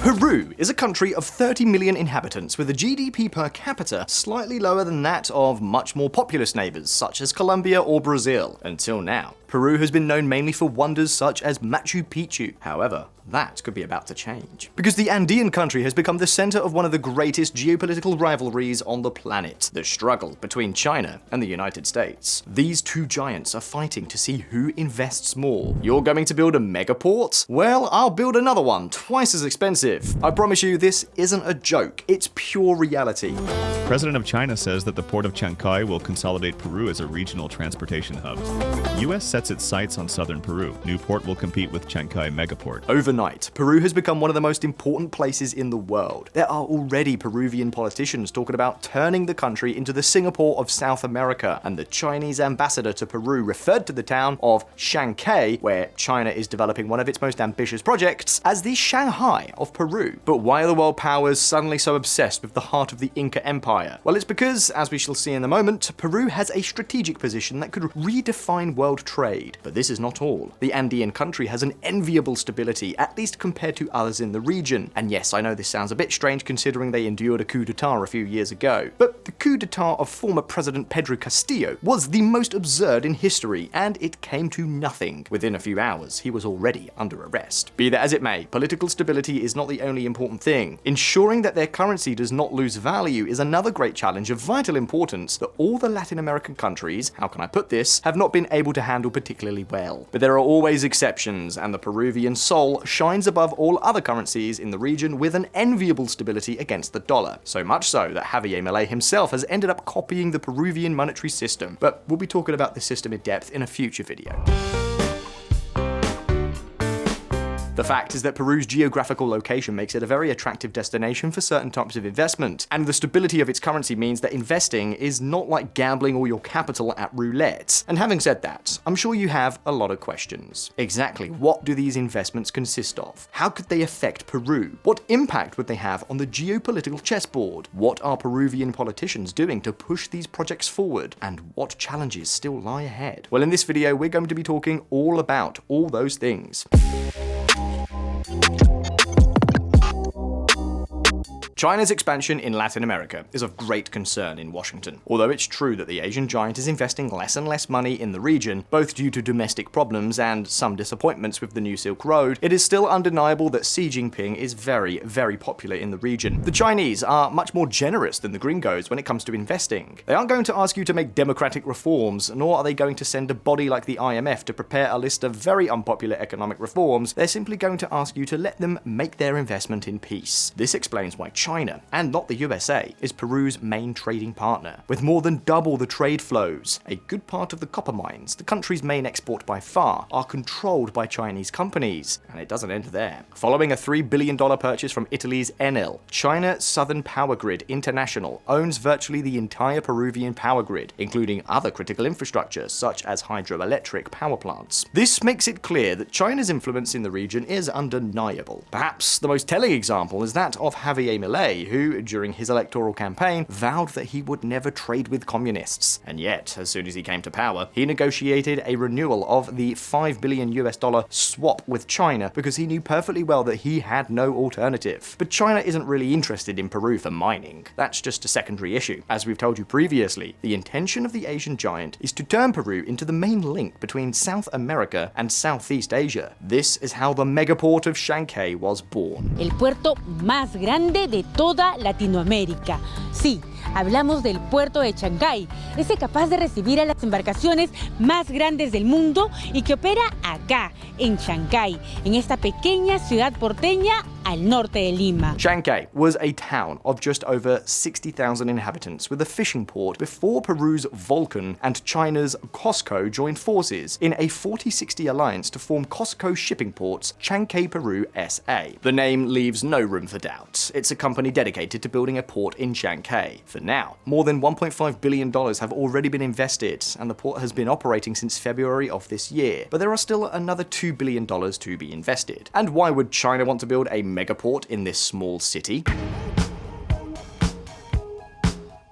Peru is a country of 30 million inhabitants with a GDP per capita slightly lower than that of much more populous neighbors such as Colombia or Brazil. Until now, Peru has been known mainly for wonders such as Machu Picchu. However, that could be about to change, because the Andean country has become the center of one of the greatest geopolitical rivalries on the planet, the struggle between China and the United States. These two giants are fighting to see who invests more. You're going to build a megaport? Well, I'll build another one, twice as expensive. I promise you, this isn't a joke, it's pure reality. President of China says that the port of Chancay will consolidate Peru as a regional transportation hub. U.S. sets its sights on southern Peru. New port will compete with Chancay megaport. Overnight, Peru has become one of the most important places in the world. There are already Peruvian politicians talking about turning the country into the Singapore of South America, and the Chinese ambassador to Peru referred to the town of Chancay, where China is developing one of its most ambitious projects, as the Shanghai of Peru. But why are the world powers suddenly so obsessed with the heart of the Inca Empire? Well, it's because, as we shall see in a moment, Peru has a strategic position that could redefine world trade. But this is not all. The Andean country has an enviable stability, at least compared to others in the region. And yes, I know this sounds a bit strange considering they endured a coup d'etat a few years ago, but the coup d'etat of former President Pedro Castillo was the most absurd in history, and it came to nothing. Within a few hours, he was already under arrest. Be that as it may, political stability is not the only important thing. Ensuring that their currency does not lose value is another great challenge of vital importance that all the Latin American countries, how can I put this, have not been able to handle particularly well. But there are always exceptions, and the Peruvian sol shines above all other currencies in the region with an enviable stability against the dollar. So much so that Javier Milei himself has ended up copying the Peruvian monetary system, but we'll be talking about this system in depth in a future video. The fact is that Peru's geographical location makes it a very attractive destination for certain types of investment, and the stability of its currency means that investing is not like gambling all your capital at roulette. And having said that, I'm sure you have a lot of questions. Exactly what do these investments consist of? How could they affect Peru? What impact would they have on the geopolitical chessboard? What are Peruvian politicians doing to push these projects forward? And what challenges still lie ahead? Well, in this video, we're going to be talking all about all those things. China's expansion in Latin America is of great concern in Washington. Although it's true that the Asian giant is investing less and less money in the region, both due to domestic problems and some disappointments with the new Silk Road, it is still undeniable that Xi Jinping is very, very popular in the region. The Chinese are much more generous than the gringos when it comes to investing. They aren't going to ask you to make democratic reforms, nor are they going to send a body like the IMF to prepare a list of very unpopular economic reforms. They're simply going to ask you to let them make their investment in peace. This explains why China, and not the USA, is Peru's main trading partner. With more than double the trade flows, a good part of the copper mines, the country's main export by far, are controlled by Chinese companies. And it doesn't end there. Following a $3 billion purchase from Italy's Enel, China Southern Power Grid International owns virtually the entire Peruvian power grid, including other critical infrastructure such as hydroelectric power plants. This makes it clear that China's influence in the region is undeniable. Perhaps the most telling example is that of Javier Milei, who, during his electoral campaign, vowed that he would never trade with communists. And yet, as soon as he came to power, he negotiated a renewal of the $5 billion swap with China because he knew perfectly well that he had no alternative. But China isn't really interested in Peru for mining. That's just a secondary issue. As we've told you previously, the intention of the Asian giant is to turn Peru into the main link between South America and Southeast Asia. This is how the megaport of Chancay was born. El puerto más grande de toda Latinoamérica. Sí, hablamos del puerto de Chancay, ese capaz de recibir a las embarcaciones más grandes del mundo y que opera acá, en Chancay, en esta pequeña ciudad porteña al norte de Lima. Chancay was a town of just over 60,000 inhabitants with a fishing port before Peru's Vulcan and China's COSCO joined forces in a 40-60 alliance to form COSCO Shipping Ports Chancay Peru SA. The name leaves no room for doubt. It's a company dedicated to building a port in Chancay. For now, more than $1.5 billion have already been invested, and the port has been operating since February of this year, but there are still another $2 billion to be invested. And why would China want to build a megaport in this small city?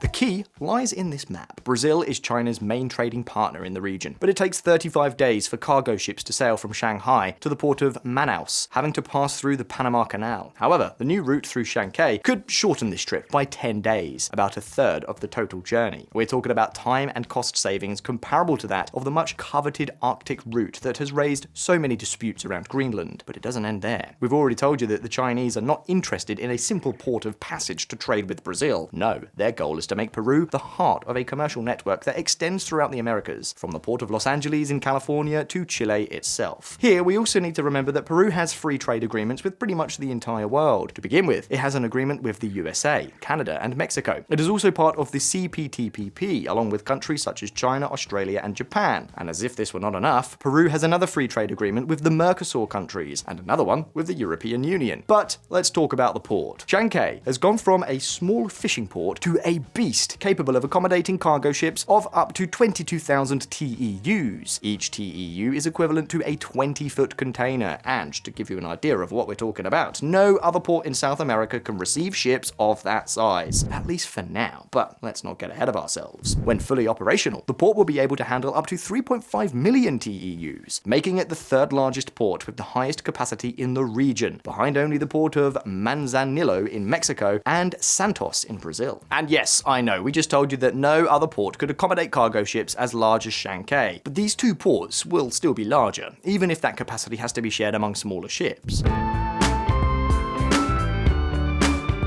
The key lies in this map. Brazil is China's main trading partner in the region, but it takes 35 days for cargo ships to sail from Shanghai to the port of Manaus, having to pass through the Panama Canal. However, the new route through Shanghai could shorten this trip by 10 days, about a third of the total journey. We're talking about time and cost savings comparable to that of the much coveted Arctic route that has raised so many disputes around Greenland. But it doesn't end there. We've already told you that the Chinese are not interested in a simple port of passage to trade with Brazil. No, their goal is to make Peru the heart of a commercial network that extends throughout the Americas, from the port of Los Angeles in California to Chile itself. Here, we also need to remember that Peru has free trade agreements with pretty much the entire world. To begin with, it has an agreement with the USA, Canada, and Mexico. It is also part of the CPTPP, along with countries such as China, Australia, and Japan. And as if this were not enough, Peru has another free trade agreement with the Mercosur countries, and another one with the European Union. But let's talk about the port. Shanghai has gone from a small fishing port to a beast capable of accommodating cargo ships of up to 22,000 TEUs. Each TEU is equivalent to a 20-foot container, and to give you an idea of what we're talking about, no other port in South America can receive ships of that size, at least for now. But let's not get ahead of ourselves. When fully operational, the port will be able to handle up to 3.5 million TEUs, making it the third largest port with the highest capacity in the region, behind only the port of Manzanillo in Mexico and Santos in Brazil. And yes, I know, we just told you that no other port could accommodate cargo ships as large as Shanghai, but these two ports will still be larger, even if that capacity has to be shared among smaller ships.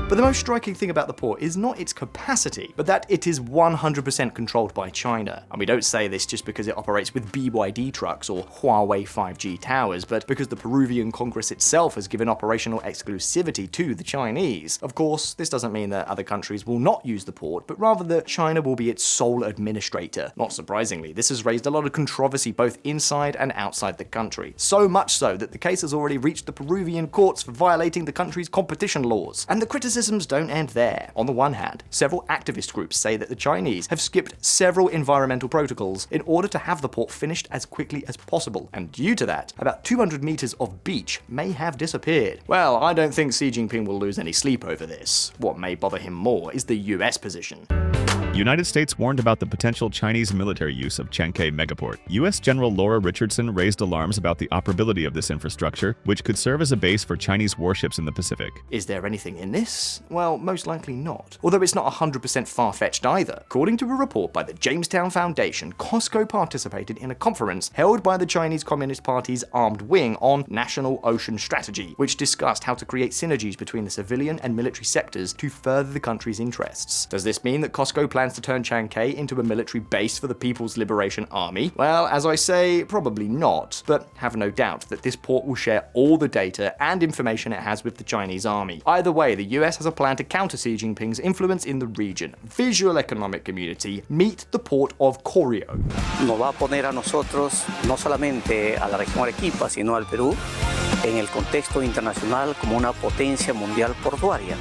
But the most striking thing about the port is not its capacity, but that it is 100% controlled by China. And we don't say this just because it operates with BYD trucks or Huawei 5G towers, but because the Peruvian Congress itself has given operational exclusivity to the Chinese. Of course, this doesn't mean that other countries will not use the port, but rather that China will be its sole administrator. Not surprisingly, this has raised a lot of controversy both inside and outside the country. So much so that the case has already reached the Peruvian courts for violating the country's competition laws. And the criticisms don't end there. On the one hand, several activist groups say that the Chinese have skipped several environmental protocols in order to have the port finished as quickly as possible, and due to that, about 200 meters of beach may have disappeared. Well, I don't think Xi Jinping will lose any sleep over this. What may bother him more is the US position. United States warned about the potential Chinese military use of Shanghai megaport. U.S. General Laura Richardson raised alarms about the operability of this infrastructure, which could serve as a base for Chinese warships in the Pacific. Is there anything in this? Well, most likely not. Although it's not 100% far-fetched either. According to a report by the Jamestown Foundation, COSCO participated in a conference held by the Chinese Communist Party's armed wing on National Ocean Strategy, which discussed how to create synergies between the civilian and military sectors to further the country's interests. Does this mean that COSCO plans to turn Shanghai into a military base for the People's Liberation Army? Well, as I say, probably not, but have no doubt that this port will share all the data and information it has with the Chinese army. Either way, the US has a plan to counter Xi Jinping's influence in the region. Visualeconomik community, meet the port of Corio. Nos va a poner a nosotros, no solamente a la región Arequipa, sino al Perú, en el contexto internacional como una potencia mundial portuaria.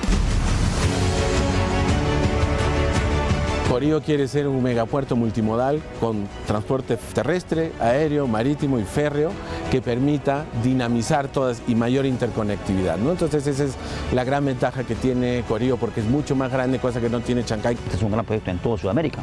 Corio quiere ser un megapuerto multimodal con transporte terrestre, aéreo, marítimo y férreo que permita dinamizar todas y mayor interconectividad, ¿no? Entonces esa es la gran ventaja que tiene Corio porque es mucho más grande, cosa que no tiene Shanghai. Este es un gran proyecto en toda Sudamérica.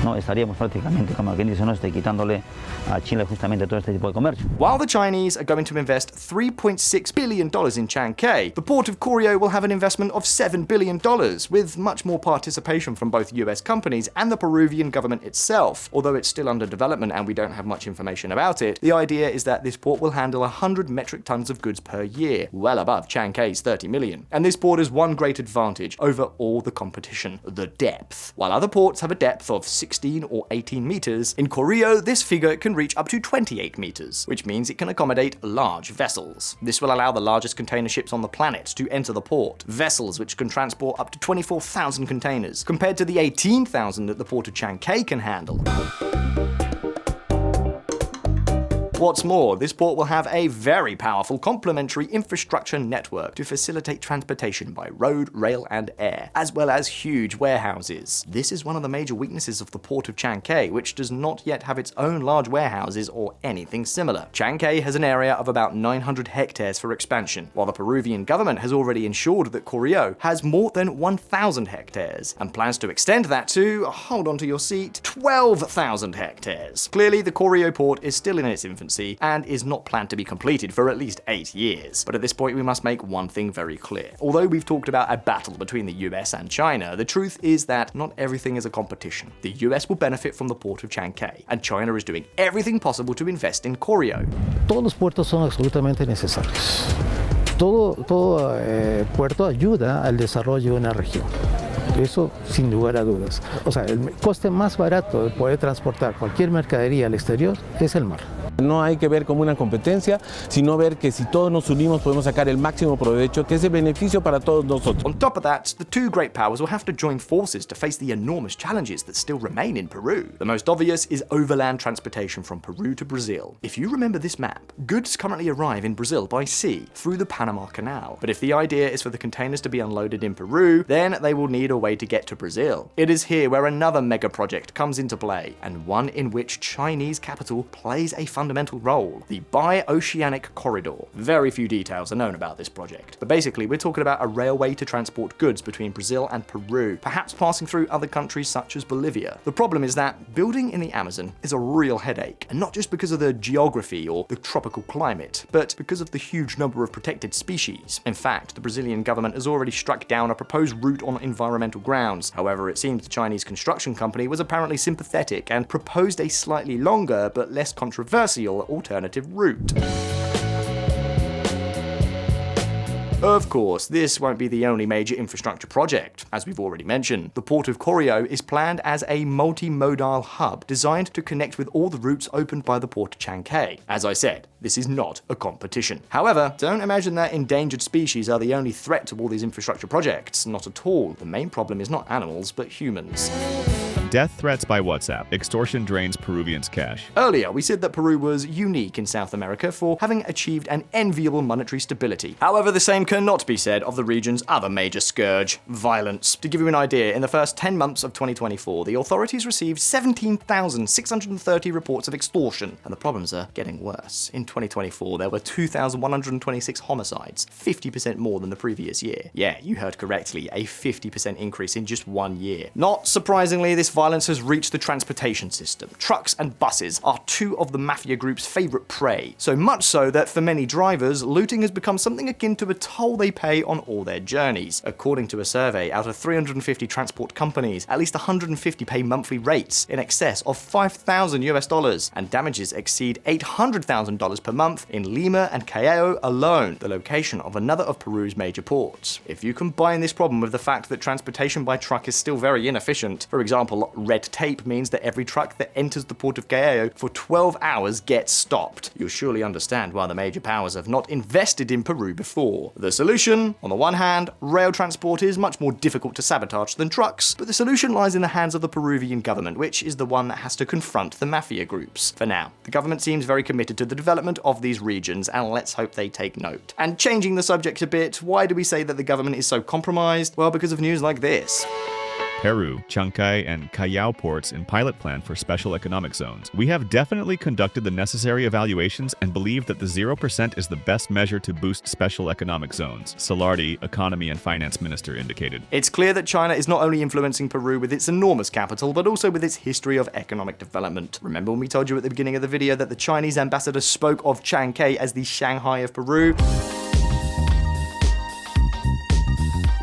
No, estaríamos prácticamente, como quien dice, no esté quitándole a Chile justamente todo este tipo de comercio. While the Chinese are going to invest $3.6 billion in Shanghai, the port of Corio will have an investment of $7 billion, with much more participation from both US companies and the Peruvian government itself. Although it's still under development and we don't have much information about it, the idea is that this port will handle 100 metric tons of goods per year, well above Shanghai's 30 million. And this port has one great advantage over all the competition: the depth. While other ports have a depth of 16 or 18 meters, in Corio this figure can reach up to 28 meters, which means it can accommodate large vessels. This will allow the largest container ships on the planet to enter the port, vessels which can transport up to 24,000 containers, compared to the 18,000 that the port of Shanghai can handle. What's more, this port will have a very powerful complementary infrastructure network to facilitate transportation by road, rail, and air, as well as huge warehouses. This is one of the major weaknesses of the port of Chancay, which does not yet have its own large warehouses or anything similar. Chancay has an area of about 900 hectares for expansion, while the Peruvian government has already ensured that Corio has more than 1,000 hectares, and plans to extend that to, hold on to your seat, 12,000 hectares. Clearly, the Corio port is still in its infancy and is not planned to be completed for at least 8 years. But at this point, we must make one thing very clear. Although we've talked about a battle between the US and China, the truth is that not everything is a competition. The US will benefit from the port of Chancay, and China is doing everything possible to invest in Corio. Todos los puertos son absolutamente necesarios. Todo puerto ayuda al desarrollo de una región. Eso sin lugar a dudas. O sea, el coste más barato de poder transportar cualquier mercadería al exterior es el mar. No hay que ver como una competencia, sino ver que si todos nos unimos podemos sacar el máximo provecho, que es el beneficio para todos nosotros. On top of that, the two great powers will have to join forces to face the enormous challenges that still remain in Peru. The most obvious is overland transportation from Peru to Brazil. If you remember this map, goods currently arrive in Brazil by sea through the Panama Canal. But if the idea is for the containers to be unloaded in Peru, then they will need a way to get to Brazil. It is here where another mega project comes into play, and one in which Chinese capital plays a fundamental role: the Bi-Oceanic Corridor. Very few details are known about this project, but basically we're talking about a railway to transport goods between Brazil and Peru, perhaps passing through other countries such as Bolivia. The problem is that building in the Amazon is a real headache, and not just because of the geography or the tropical climate, but because of the huge number of protected species. In fact, the Brazilian government has already struck down a proposed route on environmental grounds. However, it seems the Chinese construction company was apparently sympathetic and proposed a slightly longer but less controversial alternative route. Of course, this won't be the only major infrastructure project. As we've already mentioned, the port of Corio is planned as a multimodal hub designed to connect with all the routes opened by the port of Chancay. As I said, this is not a competition. However, don't imagine that endangered species are the only threat to all these infrastructure projects. Not at all. The main problem is not animals, but humans. Death threats by WhatsApp. Extortion drains Peruvians' cash. Earlier, we said that Peru was unique in South America for having achieved an enviable monetary stability. However, the same cannot be said of the region's other major scourge, violence. To give you an idea, in the first 10 months of 2024, the authorities received 17,630 reports of extortion, and the problems are getting worse. In 2024, there were 2,126 homicides, 50% more than the previous year. Yeah, you heard correctly, a 50% increase in just 1 year. Not surprisingly, this violence has reached the transportation system. Trucks and buses are two of the mafia group's favorite prey, so much so that for many drivers, looting has become something akin to a toll they pay on all their journeys. According to a survey, out of 350 transport companies, at least 150 pay monthly rates in excess of $5,000, and damages exceed $800,000 per month in Lima and Callao alone, the location of another of Peru's major ports. If you combine this problem with the fact that transportation by truck is still very inefficient, for example, red tape means that every truck that enters the port of Callao for 12 hours gets stopped. You'll surely understand why the major powers have not invested in Peru before. The solution? On the one hand, rail transport is much more difficult to sabotage than trucks, but the solution lies in the hands of the Peruvian government, which is the one that has to confront the mafia groups. For now, the government seems very committed to the development of these regions, and let's hope they take note. And changing the subject a bit, why do we say that the government is so compromised? Well, because of news like this. Peru, Chancay, and Callao ports in pilot plan for special economic zones. We have definitely conducted the necessary evaluations and believe that the 0% is the best measure to boost special economic zones, Solardi, Economy and Finance Minister, indicated. It's clear that China is not only influencing Peru with its enormous capital, but also with its history of economic development. Remember when we told you at the beginning of the video that the Chinese ambassador spoke of Chancay as the Shanghai of Peru?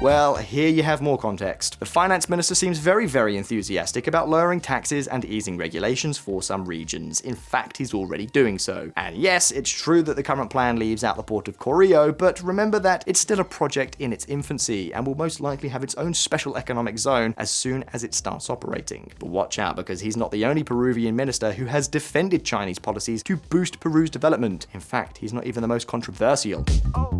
Well, here you have more context. The finance minister seems very enthusiastic about lowering taxes and easing regulations for some regions. In fact, he's already doing so. And yes, it's true that the current plan leaves out the port of Corio, but remember that it's still a project in its infancy and will most likely have its own special economic zone as soon as it starts operating. But watch out, because he's not the only Peruvian minister who has defended Chinese policies to boost Peru's development. In fact, he's not even the most controversial.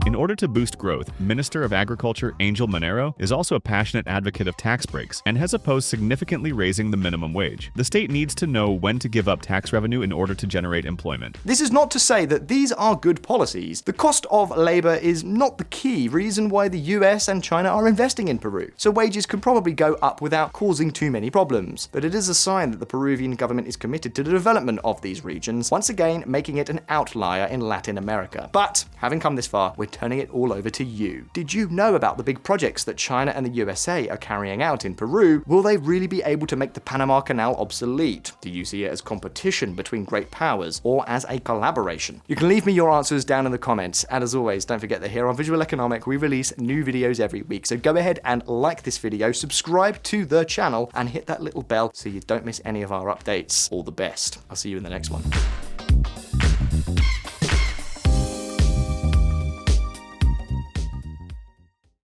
In order to boost growth, Minister of Agriculture Angel Angel Monero, is also a passionate advocate of tax breaks and has opposed significantly raising the minimum wage. The state needs to know when to give up tax revenue in order to generate employment. This is not to say that these are good policies. The cost of labor is not the key reason why the US and China are investing in Peru, so wages could probably go up without causing too many problems. But it is a sign that the Peruvian government is committed to the development of these regions, once again making it an outlier in Latin America. But having come this far, we're turning it all over to you. Did you know about the big projects that China and the USA are carrying out in Peru? Will they really be able to make the Panama Canal obsolete? Do you see it as competition between great powers or as a collaboration? You can leave me your answers down in the comments, and as always, don't forget that here on Visualeconomik we release new videos every week, so go ahead and like this video, subscribe to the channel, and hit that little bell so you don't miss any of our updates. All the best. I'll see you in the next one.